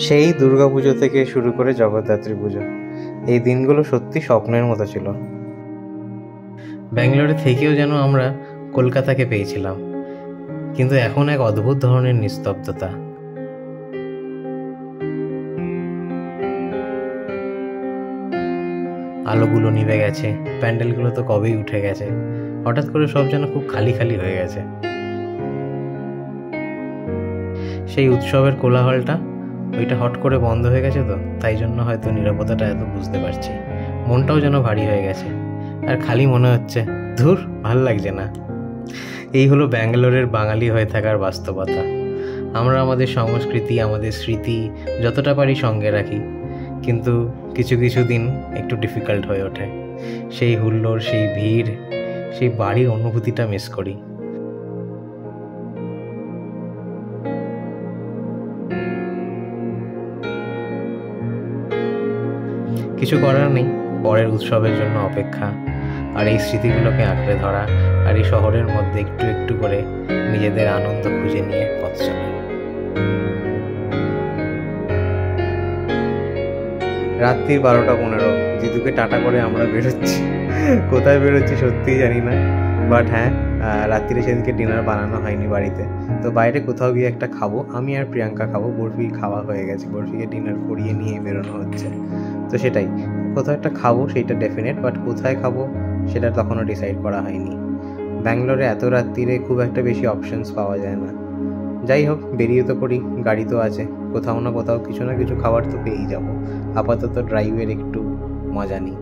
সেই দুর্গাপুজো থেকে শুরু করে জগদ্ধাত্রী পুজো, এই দিনগুলো সত্যি স্বপ্নের মতো ছিল। ব্যাঙ্গালোরে থেকেও যেন আমরা কলকাতাকে পেয়েছিলাম, কিন্তু এখন এক অদ্ভুত ধরনের নিস্তব্ধতা। আলোগুলো নিভে গেছে, প্যান্ডেলগুলো তো কবেই উঠে গেছে, হঠাৎ করে সব যেন খুব খালি খালি হয়ে গেছে। সেই উৎসবের কোলাহলটা ওইটা হট করে বন্ধ হয়ে গেছে, তো তাই জন্য হয়তো নীরবতাটা এত বুঝতে পারছি। মনটাও যেন ভারী হয়ে গেছে, আর খালি মনে হচ্ছে ধুর, ভাল লাগছে না। এই হলো ব্যাঙ্গালোরের বাঙালি হয়ে থাকার বাস্তবতা। আমরা আমাদের সংস্কৃতি, আমাদের স্মৃতি যতটা পারি সঙ্গে রাখি, কিন্তু কিছু কিছু দিন একটু ডিফিকাল্ট হয়ে ওঠে। সেই হুল্লোড়, সেই ভিড়, সেই বাড়ির অনুভূতিটা মিস করি। কিছু করার নেই, পরের উৎসবের জন্য অপেক্ষা, আর এই স্মৃতিগুলোকে আঁকড়ে ধরা, আর এই শহরের মধ্যে একটু একটু করে নিজেদের আনন্দ খুঁজে নিয়ে পথ চলা। রাত্রি 12:15, জিতুকে টাটা করে আমরা বেরোচ্ছি। কোথায় বেরোচ্ছি সত্যিই জানি না, বাট হ্যাঁ, রাত্রিরে সেদিনকে ডিনার বানানো হয়নি বাড়িতে, তো বাইরে কোথাও গিয়ে একটা খাবো। আমি আর প্রিয়াঙ্কা খাবো, বরফি খাওয়া হয়ে গেছে, বরফিকে ডিনার করিয়ে নিয়ে বেরোনো হচ্ছে। তো সেটাই, কোথাও একটা খাবো সেইটা ডেফিনেট, বাট কোথায় খাবো সেটা তখনও ডিসাইড করা হয়নি। ব্যাঙ্গালোরে এত রাত্রিরে খুব একটা বেশি অপশনস পাওয়া যায় না। যাই হোক, বেরিয়ে তো পড়ি, গাড়ি তো আছে, কোথাও না কোথাও কিছু না কিছু খাবার তো পেয়েই যাবো। আপাতত ড্রাইভের একটু মজা নিই।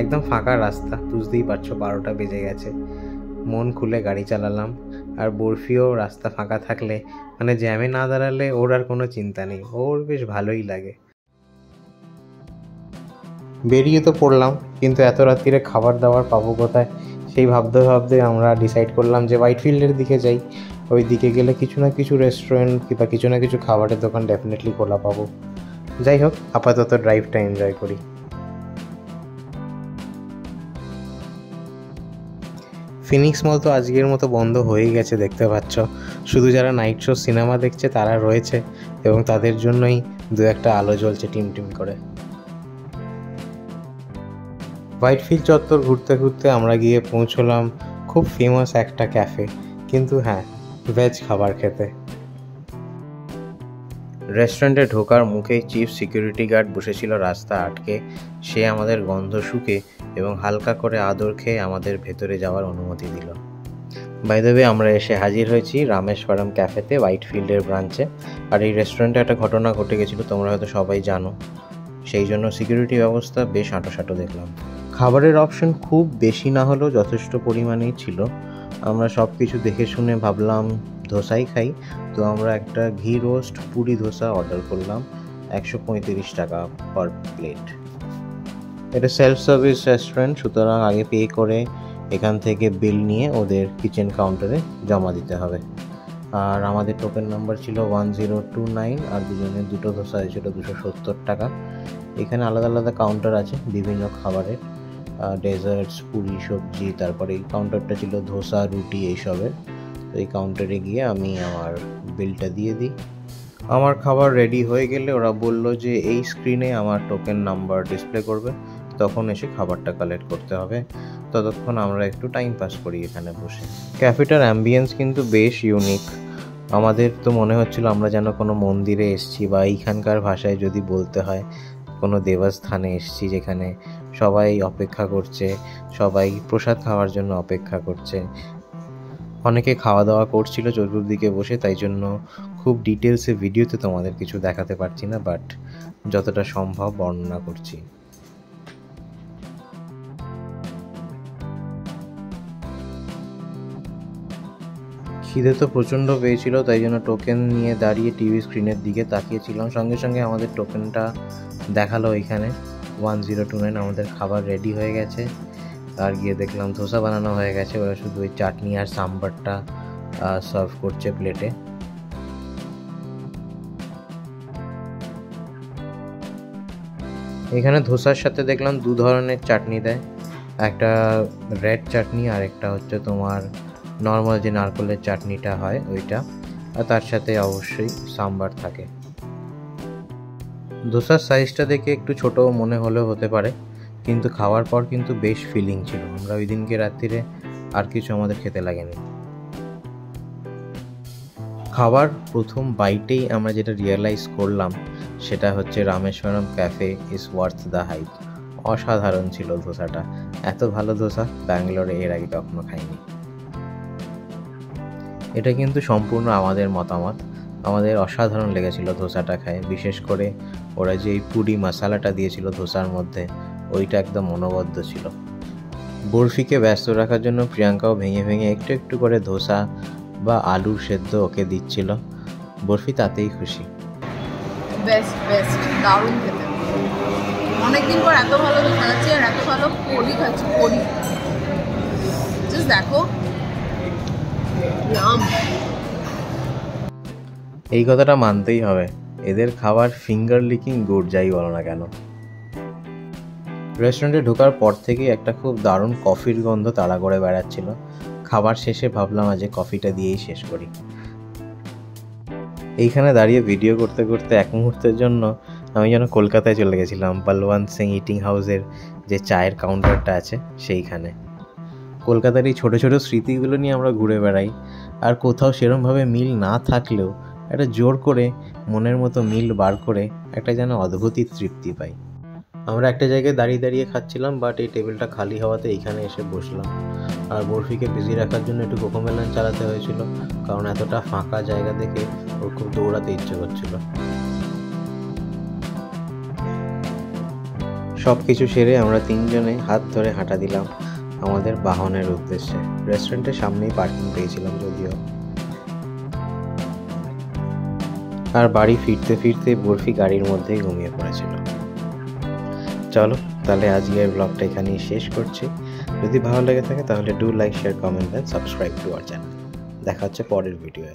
একদম ফাঁকা রাস্তা, বুঝতেই পারছো 12টা বেজে গেছে। মন খুলে গাড়ি চালালাম, আর বরফিও রাস্তা ফাঁকা থাকলে, মানে জ্যামে না দাঁড়ালে ওর আর কোনো চিন্তা নেই, ওর বেশ ভালোই লাগে। বেরিয়ে তো পড়লাম, কিন্তু এত রাত্রিরে খাবার দাবার পাবো কোথায় সেই ভাবতে ভাবতে আমরা ডিসাইড করলাম যে হোয়াইটফিল্ডের দিকে যাই। ওই দিকে গেলে কিছু না কিছু রেস্টুরেন্ট কিংবা কিছু না কিছু খাবারের দোকান ডেফিনেটলি খোলা পাবো। যাই হোক, আপাতত ড্রাইভটা এনজয় করি। ফিনিক্স মল তো আজকের মতো বন্ধ হয়েই গেছে, দেখতে পাচ্ছ। শুধু যারা নাইট শো সিনেমা দেখছে তারা রয়েছে, এবং তাদের জন্যই দু একটা আলো জ্বলছে টিম টিম করে। হোয়াইটফিল্ড চত্বর ঘুরতে ঘুরতে আমরা গিয়ে পৌঁছলাম খুব ফেমাস একটা ক্যাফে, কিন্তু হ্যাঁ, ভেজ খাবার খেতে। রেস্টুরেন্টে ঢোকার মুখেই চিফ সিকিউরিটি গার্ড বসেছিল রাস্তা আটকে। সে আমাদের গন্ধ শুকে এবং হালকা করে আদর খেয়ে আমাদের ভেতরে যাওয়ার অনুমতি দিল। বাই দ্য ওয়ে, আমরা এসে হাজির হয়েছি রামেশ্বরম ক্যাফেতে, হোয়াইটফিল্ডের ব্রাঞ্চে। আর এই রেস্টুরেন্টে একটা ঘটনা ঘটে গেছিলো, তোমরা হয়তো সবাই জানো, সেই জন্য সিকিউরিটি ব্যবস্থা বেশ আঁটোসাঁটো দেখলাম। খাবারের অপশন খুব বেশি না হলেও যথেষ্ট পরিমাণেই ছিল। আমরা সব কিছু দেখে শুনে ভাবলাম ধোসাই খাই, তো আমরা একটা ঘি রোস্ট পুরি ধোসা অর্ডার করলাম, 135 টাকা পার প্লেট। এটা সেলফ সার্ভিস রেস্টুরেন্ট, সুতরাং আগে পে করে এখান থেকে বিল নিয়ে ওদের কিচেন কাউন্টারে জমা দিতে হবে। আর আমাদের টোকেন নাম্বার ছিল 1029, আর দুজনের দুটো ধোসা হয়েছিল 270 টাকা। এখানে আলাদা আলাদা কাউন্টার আছে বিভিন্ন খাবারের, ডেজার্টস, পুরি, সবজি, তারপরে এই কাউন্টারটা ছিল ধোসা, রুটি এইসবের। তো এই কাউন্টারে গিয়ে আমি আমার বিলটা দিয়ে দিই। আমার খাবার রেডি হয়ে গেলে ওরা বলল যে এই স্ক্রিনে আমার টোকেন নাম্বার ডিসপ্লে করবে, তখন এসে খাবারটা কালেক্ট করতে হবে। ততক্ষণ আমরা একটু টাইম পাস করি এখানে বসে। ক্যাফেটার অ্যাম্বিয়েন্স কিন্তু বেশ ইউনিক। আমাদের তো মনে হচ্ছিল আমরা যেন কোনো মন্দিরে এসেছি, বা এইখানকার ভাষায় যদি বলতে হয় কোনো দেবস্থানে এসেছি, যেখানে সবাই অপেক্ষা করছে, সবাই প্রসাদ খাওয়ার জন্য অপেক্ষা করছে। অনেকে খাওয়া দাওয়া করছিল চতুর্দিকে বসে, তাই জন্য খুব ডিটেলসে ভিডিওতে তোমাদের কিছু দেখাতে পারছি না, বাট যতটা সম্ভব বর্ণনা করছি। খিদে তো প্রচণ্ড পেয়েছিল, তাই জন্য টোকেন নিয়ে দাঁড়িয়ে টিভি স্ক্রিনের দিকে তাকিয়েছিলাম। সঙ্গে সঙ্গে আমাদের টোকেনটা দেখালো এখানে 1029, আমাদের খাবার রেডি হয়ে গেছে। আর গিয়ে দেখলাম ধোসা বানানো হয়ে গেছে, ওরা শুধু ওই চাটনি আর সাম্বারটা সার্ভ করছে প্লেটে। এখানে ধোসার সাথে দেখলাম দু ধরনের চাটনি দেয়, একটা রেড চাটনি আর একটা হচ্ছে তোমার নর্মাল যে নারকেলের চাটনিটা হয় ওইটা, আর তার সাথে অবশ্যই সাম্বার থাকে। ধোসার সাইজটা দেখে একটু ছোট মনে হলেও হতে পারে, কিন্তু খাওয়ার পর কিন্তু বেশ ফিলিং ছিল। আমরা ওই দিনকে রাত্রিরে আর কিছু আমাদের খেতে লাগেনি। খাবার প্রথম বাইটেই আমরা যেটা রিয়েলাইজ করলাম সেটা হচ্ছে Rameswaram cafe is worth the hype. অসাধারণ ছিল ধোসাটা, এত ভালো ধোসা ব্যাঙ্গালোরে এর আগে কখনো খাইনি। এটা কিন্তু সম্পূর্ণ আমাদের মতামত, আমাদের অসাধারণ লেগেছিল ধোসাটা খায়। বিশেষ করে ওরা যে এই পুরি মশালাটা দিয়েছিল ধোসার মধ্যে, ওইটা একদম অনবদ্য ছিল। বরফিকে ব্যস্ত রাখার জন্য প্রিয়াঙ্কাও ভেঙে ভেঙে একটু একটু করে ধোসা বা আলুর সেদ্ধ ওকে দিচ্ছিল। বরফি তাতেই খুশি। বেস্ট বেস্ট, দারুণ খেতে। অনেকদিন পর এত ভালো ধোসা খাচ্ছি আর এত ভালো পরি খাচ্ছি। পরি জাস্ট দেখো, এই কথাটা মানতেই হবে, এদের খাবার ফিঙ্গার লিকিং গুড, যাই বলো না কেন। রেস্টুরেন্টে ঢোকার পর থেকেই একটা খুব দারুণ কফির গন্ধ তাড়া করে বেড়াচ্ছিল। খাবার শেষে ভাবলাম আজ কফিটা দিয়েই শেষ করি। এইখানে দাঁড়িয়ে ভিডিও করতে করতে এক মুহূর্তের জন্য আমি যেন কলকাতায় চলে গেছিলাম, বলবন্ত সিং ইটিং হাউসের যে চায়ের কাউন্টারটা আছে সেইখানে। কলকাতার এই ছোটো ছোটো স্মৃতিগুলো নিয়ে আমরা ঘুরে বেড়াই, আর কোথাও সেরমভাবে মিল না থাকলেও একটা জোর করে মনের মতো মিল বার করে একটা যেন অদ্ভুতই তৃপ্তি পাই। আমরা একটা জায়গায় দাঁড়িয়ে দাঁড়িয়ে খাচ্ছিলাম, বাট এই টেবিলটা খালি হওয়াতে এইখানে এসে বসলাম। আর বরফিকে বিজি রাখার জন্য একটু কোকোমেলন চালাতে হয়েছিল, কারণ এতটা ফাঁকা জায়গা দেখে ওর খুব দৌড়াতে ইচ্ছে করছিল। সব কিছু সেরে আমরা তিনজনে হাত ধরে হাঁটা দিলাম আমাদের বাহনের উদ্দেশ্যে। রেস্টুরেন্টের সামনেই পার্কিং পেয়েছিলাম যদিও। আর বাড়ি ফিরতে ফিরতে বরফি গাড়ির মধ্যেই ঘুমিয়ে পড়েছিল। চলো তাহলে আজকের ব্লগটা এখানেই শেষ করছি। যদি ভালো লেগে থাকে তাহলে do like, share, comment and subscribe to our channel. দেখা হচ্ছে পরের ভিডিওয়ে।